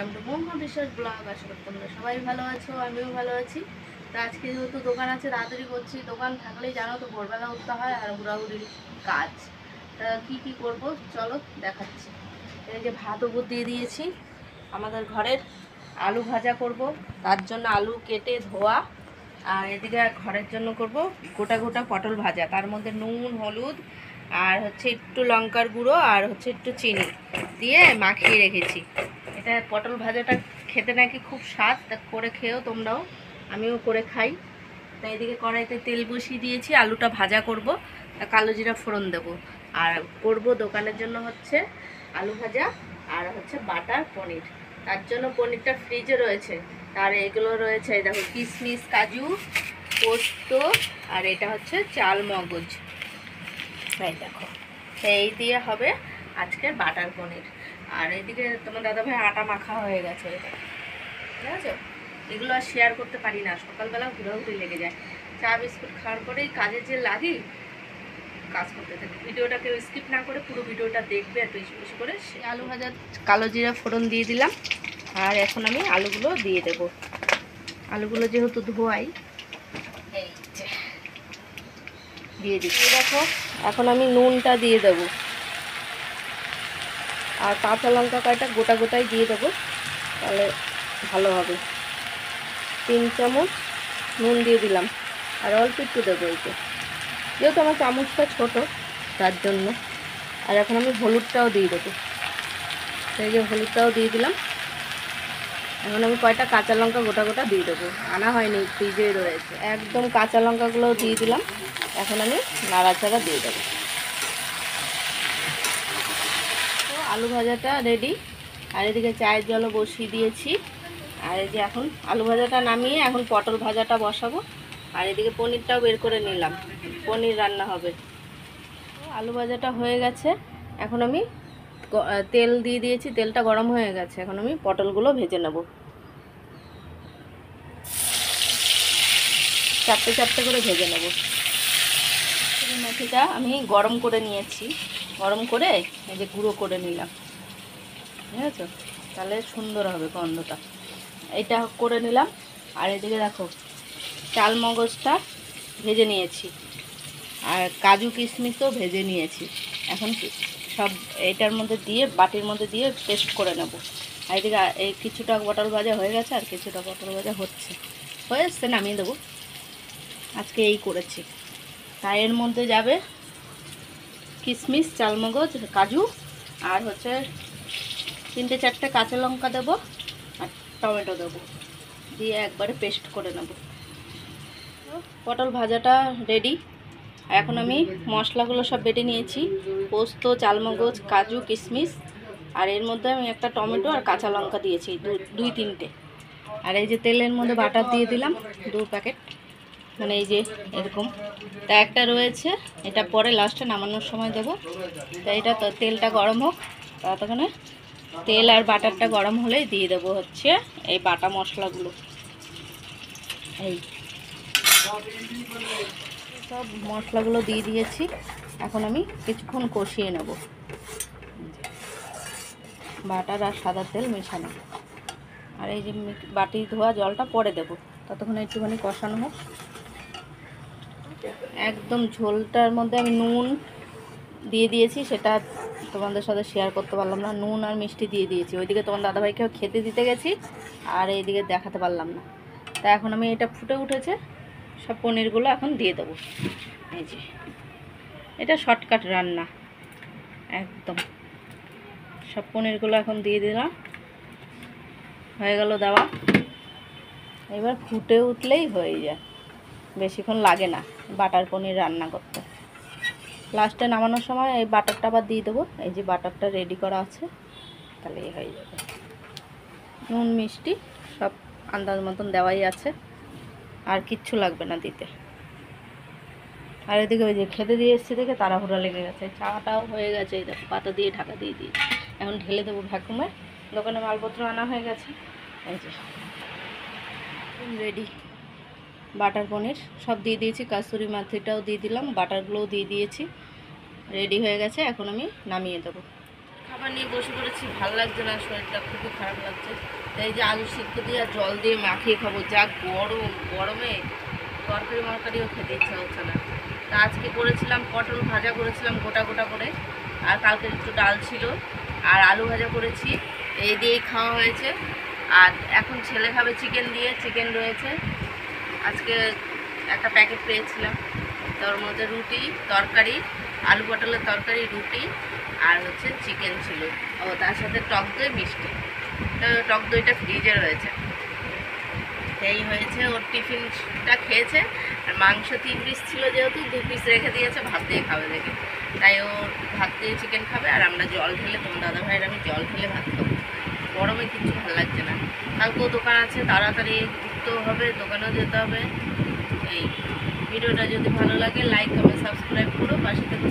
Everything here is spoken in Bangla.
ওয়েলকাম টু মহুয়া বিশ্বাস ব্লগ। আশা করি তোমরা সবাই ভালো আছো, আমিও ভালো আছি। তো আজকে যেহেতু দোকান আছে তাড়াতাড়ি করছি, দোকান থাকলেই জানো তো ভোরবেলা উঠতে হয় আর হুড়াহুড়ির কাজ। তা কি করব চলো দেখাচ্ছি। এই যে ভাত উপর দিয়ে দিয়েছি, আমাদের ঘরের আলু ভাজা করব, তার জন্য আলু কেটে ধোয়া। আর এদিকে ঘরের জন্য করব গোটা গোটা পটল ভাজা, তার মধ্যে নুন হলুদ আর হচ্ছে একটু লঙ্কার গুঁড়ো আর হচ্ছে একটু চিনি দিয়ে মাখিয়ে রেখেছি। এটা পটল ভাজাটা খেতে নাকি খুব স্বাদ, তা করে খেয়েও তোমরাও, আমিও করে খাই। তাই এদিকে কড়াইতে তেল বসিয়ে দিয়েছি, আলুটা ভাজা করব, কালো জিরা ফোড়ন দেব। আর করব দোকানের জন্য হচ্ছে আলু ভাজা আর হচ্ছে বাটার পনির। তার জন্য পনিরটা ফ্রিজে রয়েছে, আর এগুলো রয়েছে দেখো কিশমিশ কাজু পোস্ত আর এটা হচ্ছে চাল মগজ। এই দেখো, এই দিয়ে হবে আজকের বাটার পনির। আর এইদিকে তোমার দাদাভাই আটা মাখা হয়ে গেছে, ঠিক আছে। এগুলো আর শেয়ার করতে পারি না, সকালবেলা ঘুরাঘুরি লেগে যায়। চা বিস্কুট খাওয়ার পরেই কাজে যে লাগি, কাজ করতে থাকি। ভিডিওটা কেউ স্কিপ না করে পুরো ভিডিওটা দেখবে আর বেশি বেশি করে। আলু ভাজা কালো জিরা ফোড়ন দিয়ে দিলাম, আর এখন আমি আলুগুলো দিয়ে দেব। আলুগুলো যেহেতু ধোয়াই, এই যে দিয়ে দিচ্ছি। দেখো এখন আমি নুনটা দিয়ে দেবো, আর কাঁচা লঙ্কা কয়টা গোটা গোটাই দিয়ে দেবো, তাহলে ভালো হবে। 3 চামচ নুন দিয়ে দিলাম, আর অল্প একটু দেবো এই যেহেতু আমার চামচটা ছোট তার জন্য। আর এখন আমি হলুদটাও দিয়ে দেবো, সেই যে হলুদটাও দিয়ে দিলাম। এখন আমি কয়টা কাঁচা লঙ্কা গোটা গোটা দিয়ে দেবো, আনা হয়নি, ফ্রিজে রয়েছে। একদম কাঁচা লঙ্কাগুলোও দিয়ে দিলাম। এখন আমি নাড়াচাড়া দিয়ে দেবো। তো আলু ভাজাটা রেডি, আর এদিকে চায়ের জলও বসিয়ে দিয়েছি। আর এই যে এখন আলু ভাজাটা নামিয়ে এখন পটল ভাজাটা বসাবো। আর এদিকে পনিরটাও বের করে নিলাম, পনির রান্না হবে। আলু ভাজাটা হয়ে গেছে, এখন আমি তেল দিয়ে দিয়েছি, তেলটা গরম হয়ে গেছে। এখন আমি পটলগুলো ভেজে নেব, চারটে চারটে করে ভেজে নেব। মেথিটা আমি গরম করে নিয়েছি, গরম করে এই যে গুঁড়ো করে নিলাম, ঠিক আছে, তাহলে সুন্দর হবে গন্ধটা। এইটা করে নিলাম। আর এদিকে দেখো চাল মগজটা ভেজে নিয়েছি, আর কাজু কিশমিশও ভেজে নিয়েছি। এখন সব এইটার মধ্যে দিয়ে বাটির মধ্যে দিয়ে পেস্ট করে নেব। আর এদিকে এই কিছুটা পটল ভাজা হয়ে গেছে, আর কিছুটা পটল ভাজা হয়ে এসছে, নামিয়ে দেবো। আজকে এই করেছি। তাই এর মধ্যে যাবে কিশমিশ চালমগজ কাজু, আর হচ্ছে 3টে 4টে কাঁচা লঙ্কা দেবো, আর টমেটো দেবো, দিয়ে একবারে পেস্ট করে নেব। পটল ভাজাটা রেডি। এখন আমি মশলাগুলো সব বেটে নিয়েছি, পোস্ত চালমগজ কাজু কিশমিশ, আর এর মধ্যে আমি একটা টমেটো আর কাঁচা লঙ্কা দিয়েছি 2-3টে। আর এই যে তেলের মধ্যে বাটার দিয়ে দিলাম 2 প্যাকেট, মানে এই যে এরকম। তা একটা রয়েছে, এটা পরে লাস্টে নামানোর সময় দেবো। তাই এটা তো তেলটা গরম হোক, ততক্ষণে তেল আর বাটারটা গরম হলেই দিয়ে দেবো হচ্ছে এই বাটা মশলাগুলো। এই সব মশলাগুলো দিয়ে দিয়েছি, এখন আমি কিছুক্ষণ কষিয়ে নেব। বাটার আর সাদা তেল মেশানো, আর এই যে বাটি ধোয়া জলটা পরে দেব, ততক্ষণ একটুখানি কষানো হোক। একদম ঝোলটার মধ্যে আমি নুন দিয়ে দিয়েছি, সেটা তোমাদের সাথে শেয়ার করতে পারলাম না। নুন আর মিষ্টি দিয়ে দিয়েছি, ওইদিকে তোমার দাদাভাইকেও খেতে দিতে গেছি, আর এইদিকে দেখাতে পারলাম না। তা এখন আমি এটা ফুটে উঠেছে, সব পনিরগুলো এখন দিয়ে দেবো। এই যে এটা শর্টকাট রান্না একদম। সব পনিরগুলো এখন দিয়ে দিলাম, হয়ে গেল দেওয়া। এবার ফুটে উঠলেই হয়ে যায়, বেশিক্ষণ লাগে না বাটার পনির রান্না করতে। লাস্টে নামানোর সময় এই বাটারটা আবার দিয়ে দেবো, এই যে বাটারটা রেডি করা আছে, তাহলেই হয়ে যাবে। নুন মিষ্টি সব আন্দাজ মতন দেওয়াই আছে, আর কিচ্ছু লাগবে না দিতে। আর এদিকে ওই যে খেতে দিয়ে এসছে দেখে তাড়াহুড়া লেগে গেছে, চাটাও হয়ে গেছে, এই দেখো পাতা দিয়ে ঢাকা দিয়ে দিই। এখন ঢেলে দেবো ভ্যাকুমে, দোকানে মালপত্র আনা হয়ে গেছে। এই যে রেডি বাটার পনির, সব দিয়ে দিয়েছি, কাসুরি মেথিটাও দিয়ে দিলাম, বাটারগুলোও দিয়ে দিয়েছি, রেডি হয়ে গেছে। এখন আমি নামিয়ে দেবো। খাবার নিয়ে বসে পড়েছি, ভালো লাগছে না, শরীরটা খুবই খারাপ লাগছে। তাই এই যে আলু সিদ্ধ দিয়ে আর জল দিয়ে মাখিয়ে খাবো, যা গরম, গরমে তরকারি মরকারিও খেতে ইচ্ছা হচ্ছে না। তা আজকে করেছিলাম পটল ভাজা, করেছিলাম গোটা গোটা করে, আর কালকে একটু ডাল ছিল, আর আলু ভাজা করেছি, এই দিয়েই খাওয়া হয়েছে। আর এখন ছেলে খাবে চিকেন দিয়ে, চিকেন রয়েছে। আজকে একটা প্যাকেট পেয়েছিলাম, তার মধ্যে রুটি, তরকারি, আলু পটলের তরকারি, রুটি আর হচ্ছে চিকেন ছিল। ও তার সাথে টক দই, মিষ্টি। তো টক দইটা ফ্রিজে রয়েছে। এই হয়েছে, ওর টিফিনটা খেয়েছে। আর মাংস 3 পিস ছিল, যেহেতু 2 পিস রেখে দিয়েছে, ভাত দিয়ে খাবে দেখে। তাই ও ভাত দিয়ে চিকেন খাবে, আর আমরা জল ঢেলে, তোমার দাদা ভাইয়ের আমি জল ঢেলে ভাত খাবো। গরমে কিছু ভালো লাগছে না। কালকেও দোকান আছে, তাড়াতাড়ি উঠতেও হবে, দোকানেও যেতে হবে। এই ভিডিওটা যদি ভালো লাগে লাইক কমেন্ট সাবস্ক্রাইব করো, পাশে থেকে